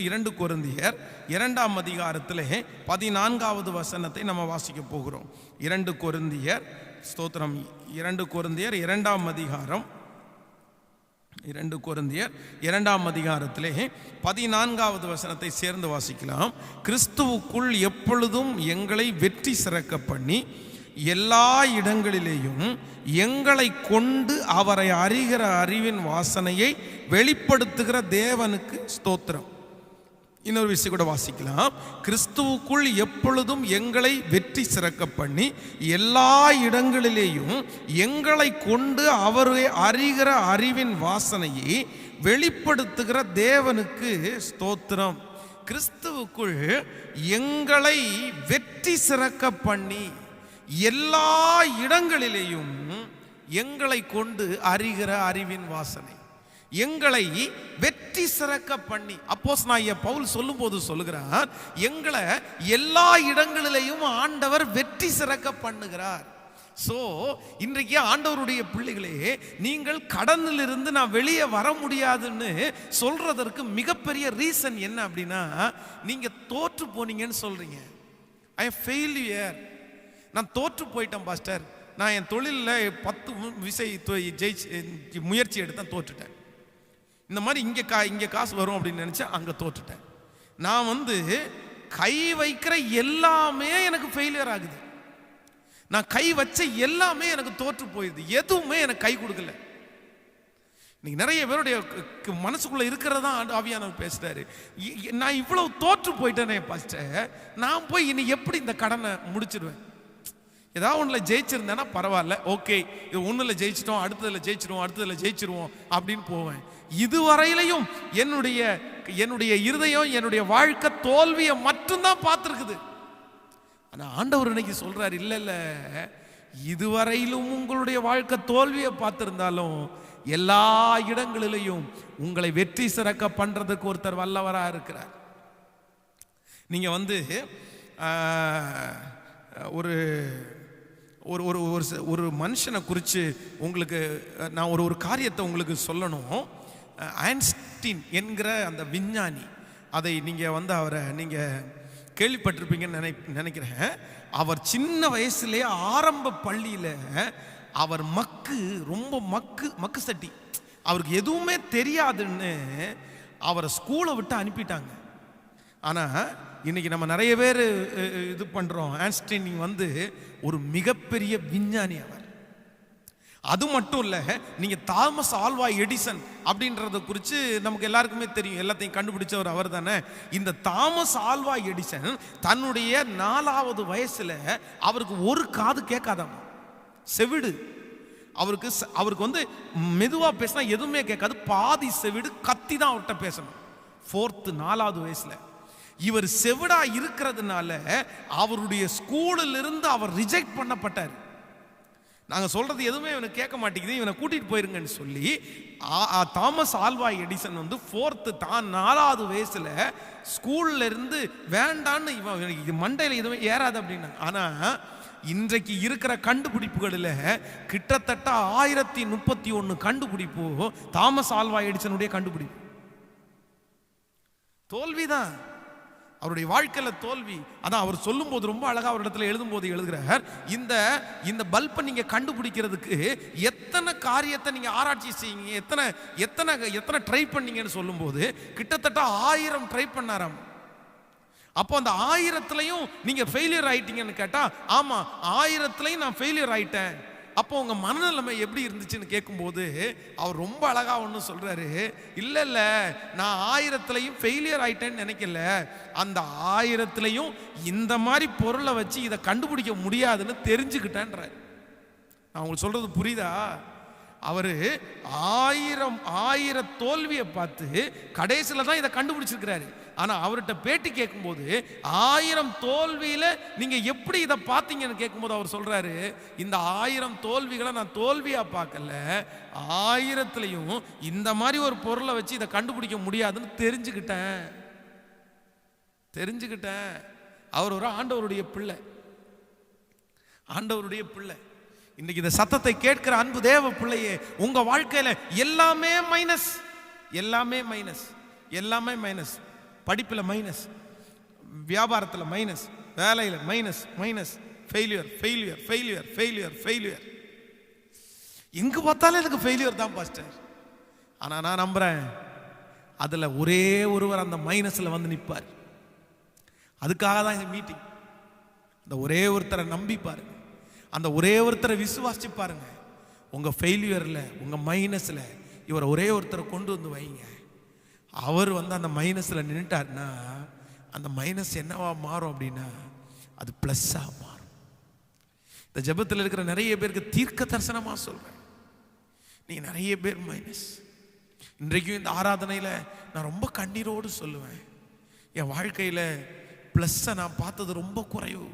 2 கொரிந்தியர் 2ஆம் அதிகாரத்திலே 14வது வசனத்தை நம்ம வாசிக்க போகிறோம். 2 கொரிந்தியர் ஸ்தோத்திரம் 2 கொரிந்தியர் 2ஆம் அதிகாரம் 2 கொரிந்தியர் 2ஆம் அதிகாரத்திலே 14வது வசனத்தை சேர்ந்து வாசிக்கலாம். கிறிஸ்துவுக்குள் எப்பொழுதும் எங்களை வெற்றி சிறக்க பண்ணி எல்லா இடங்களிலேயும் எங்களை கொண்டு அவரை அறிகிற அறிவின் வாசனையை வெளிப்படுத்துகிற தேவனுக்கு ஸ்தோத்திரம். இன்னொரு விஷயம் கூட வாசிக்கலாம். கிறிஸ்துவுக்குள் எப்பொழுதும் எங்களை வெற்றி சிறக்க பண்ணி எல்லா இடங்களிலேயும் எங்களை கொண்டு அவரை அறிகிற அறிவின் வாசனையை வெளிப்படுத்துகிற தேவனுக்கு ஸ்தோத்திரம். கிறிஸ்துவுக்குள் எங்களை வெற்றி சிறக்க பண்ணி எல்லா இடங்களிலேயும் எங்களை கொண்டு அறிகிற அறிவின் வாசனை, எங்களை வெற்றி சிறக்க பண்ணி. அப்போஸ்தலனாகிய பவுல் சொல்லும்போது சொல்லுகிறார், எங்களை எல்லா இடங்களிலேயும் ஆண்டவர் வெற்றி சிறக்க பண்ணுகிறார். ஸோ இன்றைக்கு ஆண்டவருடைய பிள்ளைகளே, நீங்கள் கடனிலிருந்து நான் வெளியே வர முடியாதுன்னு சொல்றதற்கு மிகப்பெரிய ரீசன் என்ன அப்படின்னா, நீங்க தோற்று போனீங்கன்னு சொல்றீங்க. ஐ எம் ஃபெயிலியர், நான் தோற்று போயிட்டேன் பாஸ்டர், நான் என் தொழிலில் 10 முயற்சி எடுத்தேன், தோற்றுட்டேன். இந்த மாதிரி இங்கே காசு வரும் அப்படின்னு நினச்சேன், அங்கே தோற்றுட்டேன். நான் கை வைக்கிற எல்லாமே எனக்கு ஃபெயிலியர் ஆகுது. நான் கை வச்ச எல்லாமே எனக்கு தோற்று போயிடுது, எதுவுமே எனக்கு கை கொடுக்கல. இன்னைக்கு நிறைய பேருடைய மனசுக்குள்ள இருக்கிறதா ஆவியானவர் பேசுறாரு. நான் இவ்வளவு தோற்று போயிட்டேனே பாஸ்டர், நான் போய் இனி எப்படி இந்த கடனை முடிச்சிடுவேன்? ஏதாவது ஒன்றில் ஜெயிச்சிருந்தேன்னா பரவாயில்ல, ஓகே, இது ஒன்றில் ஜெயிச்சிட்டோம், அடுத்ததில் ஜெயிச்சிருவோம் அப்படின்னு போவேன். இதுவரையிலையும் என்னுடைய இருதயம், என்னுடைய வாழ்க்கை தோல்வியை மட்டும்தான் பார்த்துருக்குது. ஆனால் ஆண்டவர் இன்னைக்கு சொல்றாரு, இல்ல, இதுவரையிலும் உங்களுடைய வாழ்க்கை தோல்வியை பார்த்திருந்தாலும் எல்லா இடங்களிலையும் உங்களை வெற்றி சிறக்க பண்றதுக்கு ஒருத்தர் வல்லவராக இருக்கிறார். நீங்க ஒரு மனுஷனை குறித்து உங்களுக்கு நான் ஒரு காரியத்தை உங்களுக்கு சொல்லணும். ஐன்ஸ்டீன் என்கிற அந்த விஞ்ஞானி, அதை நீங்கள் அவரை நீங்கள் கேள்விப்பட்டிருப்பீங்கன்னு நினைக்கிறேன். அவர் சின்ன வயசுலேயே ஆரம்ப பள்ளியில் அவர் ரொம்ப மக்கு சட்டி, அவருக்கு எதுவுமே தெரியாதுன்னு அவரை ஸ்கூலை விட்டு அனுப்பிட்டாங்க. ஆனால் இன்னைக்கு நம்ம நிறைய பேர் இது பண்ணுறோம். ஐன்ஸ்டீன் ஒரு மிகப்பெரிய விஞ்ஞானி அவர். அது மட்டும் இல்லை, நீங்கள் தாமஸ் ஆல்வா எடிசன் அப்படின்றத குறித்து நமக்கு எல்லாருக்குமே தெரியும், எல்லாத்தையும் கண்டுபிடிச்சவர் அவர் தானே. இந்த தாமஸ் ஆல்வா எடிசன் தன்னுடைய 4வது வயசில் அவருக்கு ஒரு காது கேட்காதாம், செவிடு. அவருக்கு மெதுவாக பேசினா எதுவுமே கேட்காது, பாதி செவிடு, கத்தி தான் அவர்கிட்ட பேசணும். 4வது வயசில் இவர் செவிடா இருக்கிறதுனால அவருடைய ஸ்கூலில் இருந்து அவர் ரிஜெக்ட் பண்ணப்பட்டார். நாங்கள் சொல்றது எதுவுமே இவனை கேட்க மாட்டேங்குது, இவனை கூட்டிட்டு போயிருங்கன்னு சொல்லி தாமஸ் ஆல்வா எடிசன் 4வது வயசுல ஸ்கூல்ல இருந்து வேண்டான்னு இவன் மண்டையில் எதுவுமே ஏறாது அப்படின்னா. ஆனா இன்றைக்கு இருக்கிற கண்டுபிடிப்புகளில் கிட்டத்தட்ட 1031 கண்டுபிடிப்பு தாமஸ் ஆல்வா எடிசனுடைய கண்டுபிடிப்பு. தோல்விதான் அவருடைய வாழ்க்கையில தோல்வி. அதான் அவர் சொல்லும் போது ரொம்ப அழகா ஒரு இடத்துல எழுதும் போது எழுதுகிறார், இந்த பல்பை நீங்க கண்டுபிடிக்கிறதுக்கு எத்தனை காரியத்தை நீங்க ஆராய்ச்சி செய்யுங்க, எத்தனை ட்ரை பண்ணீங்கன்னு சொல்லும் போது கிட்டத்தட்ட 1000 ட்ரை பண்ணாராம். அப்போ அந்த 1000லையும் நீங்க ஃபெயிலியர் ஆயிட்டீங்கன்னு கேட்டா, ஆமா 1000லையும் நான் ஃபெயிலியர் ஆயிட்டேன். அப்போ உங்க மனநிலைமை எப்படி இருந்துச்சுன்னு கேட்கும்போது அவர் ரொம்ப அழகா ஒன்று சொல்றாரு, இல்ல நான் 1000லையும் ஃபெயிலியர் ஆயிட்டேன்னு நினைக்கல, அந்த 1000லையும் இந்த மாதிரி பொருளை வச்சு இதை கண்டுபிடிக்க முடியாதுன்னு தெரிஞ்சுக்கிட்டேன்றார். நான் உங்களுக்கு சொல்றது புரியுதா? அவரு 1000 தோல்வியை பார்த்து கடைசியில தான் இதை கண்டுபிடிச்சிருக்கிறாரு. ஆனா அவர்கிட்ட பேட்டி கேட்கும்போது 1000 தோல்வியில நீங்க எப்படி இதை பார்த்தீங்கன்னு கேட்கும்போது அவர் சொல்றாரு, இந்த 1000 தோல்விகளை நான் தோல்வியா பார்க்கல, 1000லையும் இந்த மாதிரி ஒரு பொருளை வச்சு இதை கண்டுபிடிக்க முடியாதுன்னு தெரிஞ்சுக்கிட்டேன். அவர் ஒரு ஆண்டவருடைய பிள்ளை. இன்னைக்கு இந்த சத்தத்தை கேட்கிற அன்பு தேவ பிள்ளையே, உங்க வாழ்க்கையில எல்லாமே மைனஸ். படிப்பில் மைனஸ், வியாபாரத்தில் மைனஸ், வேலையில் minus minus, failure failure failure failure failure. எங்கே பார்த்தாலும் எனக்கு ஃபெயிலியர் தான் பாஸ்டர். ஆனால் நான் நம்புகிறேன், அதில் ஒரே ஒருவர் அந்த மைனஸில் வந்து நிற்பார். அதுக்காக தான் இந்த மீட்டிங். அந்த ஒரே ஒருத்தரை நம்பி பாருங்க, அந்த ஒரே ஒருத்தரை விசுவாசிச்சு பாருங்க. உங்கள் ஃபெயிலியரில், உங்கள் மைனஸில் இவரை ஒரே ஒருத்தரை கொண்டு வந்து வைங்க. அவர் வந்து அந்த மைனஸில் நின்றுட்டார்னா அந்த மைனஸ் என்னவா மாறும் அப்படின்னா அது ப்ளஸ்ஸாக மாறும். இந்த ஜெபத்தில் இருக்கிற நிறைய பேருக்கு தீர்க்க தரிசனமாக சொல்கிறேன், நீங்கள் நிறைய பேர் மைனஸ். இன்றைக்கும் இந்த ஆராதனையில் நான் ரொம்ப கண்ணீரோடு சொல்லுவேன், என் வாழ்க்கையில் ப்ளஸ்ஸை நான் பார்த்தது ரொம்ப குறைவு.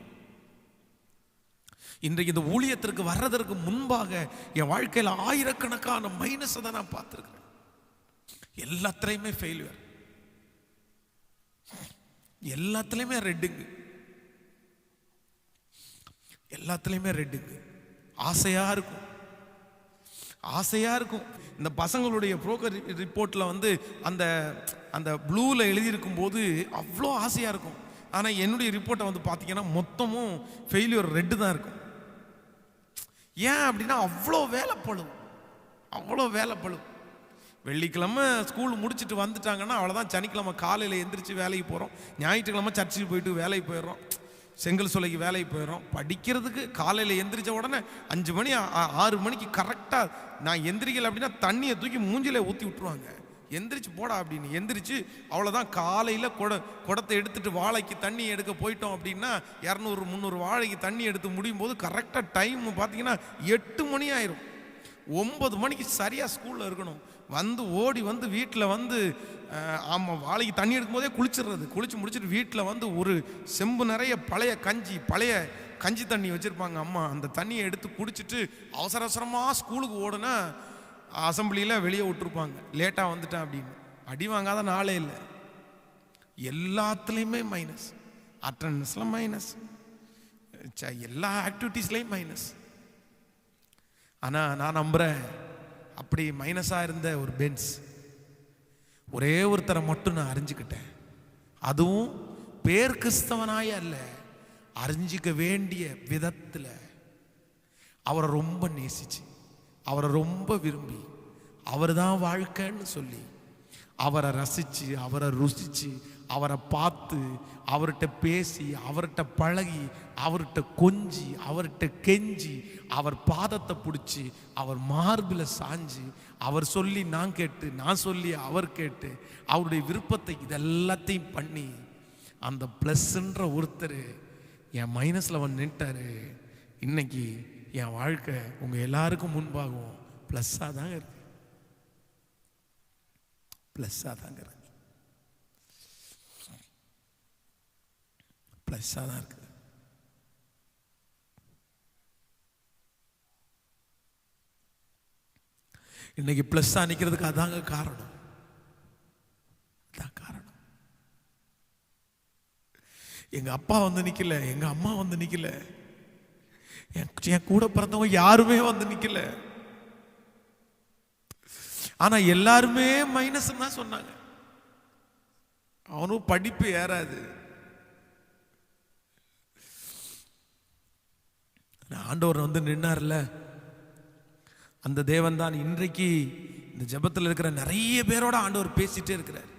இன்றைக்கு இந்த ஊழியத்திற்கு வர்றதற்கு முன்பாக என் வாழ்க்கையில் ஆயிரக்கணக்கான மைனஸை தான் நான் பார்த்துருக்கிறேன். எல்லாத்துலேயுமே ஃபெயிலியர், எல்லாத்துலேயுமே ரெட்டுங்க, எல்லாத்துலேயுமே ரெட்டுங்க. ஆசையாக இருக்கும், ஆசையாக இருக்கும். இந்த பசங்களுடைய புரோக்கர் ரிப்போர்ட்டில் வந்து அந்த அந்த ப்ளூவில் எழுதியிருக்கும் போது அவ்வளோ ஆசையாக இருக்கும். ஆனால் என்னுடைய ரிப்போர்ட்டை வந்து பார்த்தீங்கன்னா மொத்தமும் ஃபெயிலியர் ரெட்டு தான் இருக்கும். ஏன் அப்படின்னா அவ்வளோ வேலைப்படும், அவ்வளோ வேலைப்படும். வெள்ளிக்கிழமை ஸ்கூல் முடிச்சுட்டு வந்துட்டாங்கன்னா அவ்வளோதான், சனிக்கிழமை காலையில் எந்திரிச்சு வேலைக்கு போகிறோம், ஞாயிற்றுக்கிழமை சர்ச்சுக்கு போயிட்டு வேலைக்கு போயிடுறோம், செங்கல் சோலைக்கு வேலைக்கு போயிடுறோம். படிக்கிறதுக்கு காலையில் எந்திரிச்ச உடனே 5 மணி 6 மணிக்கு கரெக்டாக நான் எந்திரிக்கலை அப்படின்னா தண்ணியை தூக்கி மூஞ்சிலே ஊற்றி விட்டுருவாங்க. எந்திரிச்சு போடா அப்படின்னு எந்திரிச்சு அவ்வளோதான். காலையில் குடத்தை எடுத்துட்டு வாழைக்கு தண்ணி எடுக்க போயிட்டோம் அப்படின்னா 200-300 வாழைக்கு தண்ணி எடுத்து முடியும் போது கரெக்டாக டைம் பார்த்தீங்கன்னா 8 மணி ஆயிரும். 9 மணிக்கு சரியாக ஸ்கூலில் இருக்கணும். வந்து ஓடி வந்து வீட்டில் வந்து ஆமாம் வாழைக்கு தண்ணி எடுக்கும் போதே குளிச்சிடுறது. குளிச்சு முடிச்சுட்டு வீட்டில் வந்து ஒரு செம்பு நிறைய பழைய கஞ்சி தண்ணி வச்சுருப்பாங்க அம்மா. அந்த தண்ணியை எடுத்து குடிச்சிட்டு அவசர அவசரமாக ஸ்கூலுக்கு ஓடுனா அசம்பிளியில் வெளியே விட்டுருப்பாங்க, லேட்டாக வந்துட்டேன் அப்படின்னு. அடி வாங்காத நாளே இல்லை. எல்லாத்துலேயுமே மைனஸ், அட்டண்டன்ஸில் மைனஸ், எல்லா ஆக்டிவிட்டீஸ்லேயும் மைனஸ். ஆனால் நான் நம்புகிறேன், அப்படி மைனஸாக இருந்த ஒரு பென்ஸ் ஒரே ஒருத்தரை மட்டும் நான் அறிஞ்சிக்கிட்டேன். அதுவும் பேர் கிறிஸ்தவனாய அல்ல, அறிஞ்சிக்க வேண்டிய விதத்தில் அவரை ரொம்ப நேசிச்சு, அவரை ரொம்ப விரும்பி, அவர் தான் வாழ்க்கைன்னு சொல்லி அவரை ரசித்து, அவரை ருசித்து, அவரை பார்த்து, அவர்கிட்ட பேசி, அவர்கிட்ட பழகி, அவர்கிட்ட கொஞ்சி, அவர்கிட்ட கெஞ்சி, அவர் பாதத்தை பிடிச்சி, அவர் மார்பில் சாஞ்சு, அவர் சொல்லி நான் கேட்டு, நான் சொல்லி அவர் கேட்டு, அவருடைய விருப்பத்தை இதெல்லாத்தையும் பண்ணி அந்த ப்ளஸ்ன்ற ஒருத்தர் என் மைனஸில் வந்து நின்ட்டாரு. இன்னைக்கு என் வாழ்க்கை உங்கள் எல்லாருக்கும் முன்பாகவும் ப்ளஸ்ஸாக தாங்க இருக்கு, ப்ளஸ்ஸாக தாங்க இருக்கு, ப்ளஸ்ஸாக தான் இருக்கு. இன்னைக்கு ப்ளஸ்ஸாக நிற்கிறதுக்கு அதாங்க காரணம், அதான் காரணம். எங்கள் அப்பா வந்து நிற்கல, எங்கள் அம்மா வந்து நிற்கல, என் கூட பிறந்தவங்க யாருமே வந்து நிக்கல. ஆனா எல்லாருமே மைனஸ் தான் சொன்னாங்க. அவனும் படிப்பு ஏறாது. ஆண்டவர் வந்து நின்னார்ல, அந்த தேவன் தான் இன்றைக்கு இந்த ஜெபத்தில் இருக்கிற நிறைய பேரோட ஆண்டவர் பேசிட்டே இருக்கிறார்.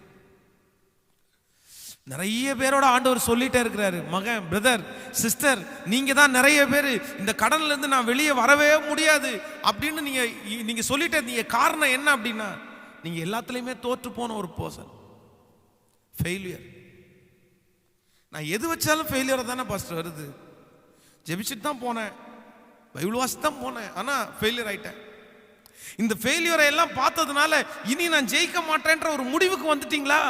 நிறைய பேரோட ஆண்டவர் சொல்லிட்டே இருக்கிறாரு, மகன், பிரதர், சிஸ்டர், நீங்க தான் நிறைய பேர் இந்த கடன்ல இருந்து நான் வெளியே வரவே முடியாது அப்படின்னு நீங்க சொல்லிட்டே இருந்தீங்க. காரணம் என்ன அப்படின்னா, நீங்க எல்லாத்துலயுமே தோற்று போன ஒரு பர்சன், ஃபெயிலியர். நான் எது வச்சாலும் ஃபெயிலியர் தானே பாஸ்டர் வருது. ஜெபிச்சுட்டு தான் போனேன், பைபிள் வாசித்து தான் போனேன், ஆனா ஃபெயிலியர் ஆயிட்டேன். இந்த ஃபெயிலியரை எல்லாம் பார்த்ததுனால இனி நான் ஜெயிக்க மாட்டேன்ற ஒரு முடிவுக்கு வந்துட்டீங்களா?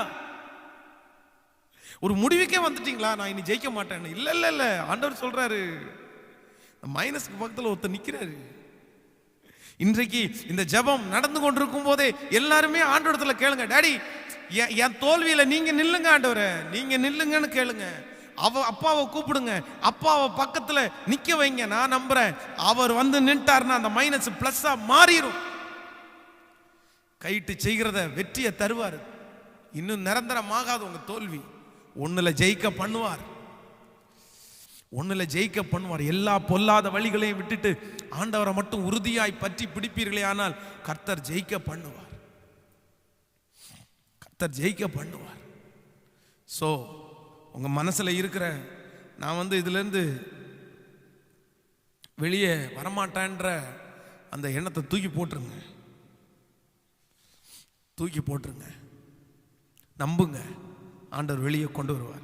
ஒரு முடிவுக்கே வந்துட்டீங்களா, நான் இனி ஜெயிக்க மாட்டேன்? இல்ல இல்ல இல்ல, ஆண்டவர் சொல்றாரு, மைனஸ்க்கு பக்கத்தில் ஒருத்தர் நிக்கிறாரு. இன்றைக்கு இந்த ஜெபம் நடந்து கொண்டிருக்கும் போதே எல்லாருமே ஆண்டவரத்துல கேளுங்க, டாடி என் தோல்வியில நீங்க நில்லுங்க, ஆண்டவரே நீங்க நில்லுங்கன்னு கேளுங்க. அப்பாவை கூப்பிடுங்க, அப்பாவை பக்கத்துல நிக்க வைங்க. நான் நம்புறேன், அவர் வந்து நின்ட்டாருன்னா அந்த மைனஸ் பிளஸ்ஸா மாறிடும். கைட்டு செய்கிறத வெற்றியை தருவாரு. இன்னும் நிரந்தரமாகாது உங்க தோல்வி. ஒண்ணுல ஜெயிக்க பண்ணுவார், ஒண்ணுல ஜெயிக்க பண்ணுவார். எல்லா பொல்லாத வழிகளையும் விட்டுட்டு ஆண்டவரை மட்டும் உறுதியாய் பற்றி பிடிப்பீர்களே ஆனால் கர்த்தர் ஜெயிக்க பண்ணுவார், கர்த்தர் ஜெயிக்க பண்ணுவார். ஸோ உங்க மனசுல இருக்கிற நான் இதுல இருந்து வெளியே வரமாட்டேன்ற அந்த எண்ணத்தை தூக்கி போட்டுருங்க, தூக்கி போட்டுருங்க. நம்புங்க, ஆண்டவர் வெளியே கொண்டு வருவார்.